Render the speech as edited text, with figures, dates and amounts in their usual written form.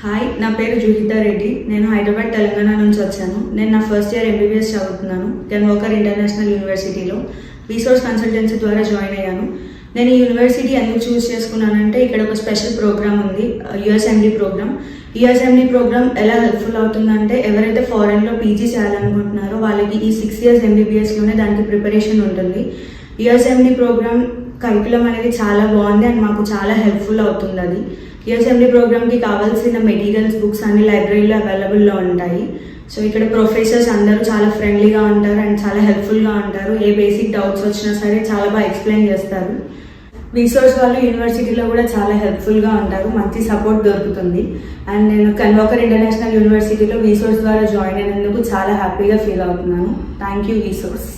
Hi, నా పేరు జూహితా రెడ్డి. నేను హైదరాబాద్ తెలంగాణ నుంచి వచ్చాను. నేను నా ఫస్ట్ ఇయర్ ఎంబీబీఎస్ చదువుతున్నాను కెన్ వాకర్ ఇంటర్నేషనల్ యూనివర్సిటీలో. రీసోర్స్ కన్సల్టెన్సీ ద్వారా జాయిన్ అయ్యాను. నేను ఈ యూనివర్సిటీ ఎందుకు చూస్ చేసుకున్నానంటే ఇక్కడ ఒక స్పెషల్ ప్రోగ్రామ్ ఉంది, యూఎస్ఎండి ప్రోగ్రామ్. యూఎస్ఎండి ప్రోగ్రామ్ ఎలా హెల్ప్ఫుల్ అవుతుందంటే ఎవరైతే ఫారెన్లో పీజీ చేయాలనుకుంటున్నారో వాళ్ళకి ఈ 6 years ఎంబీబీఎస్లోనే దానికి ప్రిపరేషన్ ఉంటుంది. యూఎస్ఎండి ప్రోగ్రామ్ కరికులం అనేది చాలా బాగుంది అండ్ మాకు చాలా హెల్ప్ఫుల్ అవుతుంది. అది యూఎస్ఎండి ప్రోగ్రామ్కి కావాల్సిన మెటీరియల్స్, బుక్స్ అన్ని లైబ్రరీలో అవైలబుల్లో ఉంటాయి. సో ఇక్కడ ప్రొఫెసర్స్ అందరూ చాలా ఫ్రెండ్లీగా ఉంటారు అండ్ చాలా హెల్ప్ఫుల్గా ఉంటారు. ఏ బేసిక్ డౌట్స్ వచ్చినా సరే చాలా బాగా ఎక్స్ప్లెయిన్ చేస్తారు. రీసోర్స్ వాళ్ళు యూనివర్సిటీలో కూడా చాలా హెల్ప్ఫుల్గా ఉంటారు, మంచి సపోర్ట్ దొరుకుతుంది. అండ్ నేను కెన్ వాకర్ ఇంటర్నేషనల్ యూనివర్సిటీలో రీసోర్స్ ద్వారా జాయిన్ అయినందుకు చాలా హ్యాపీగా ఫీల్ అవుతున్నాను. Thank you resource.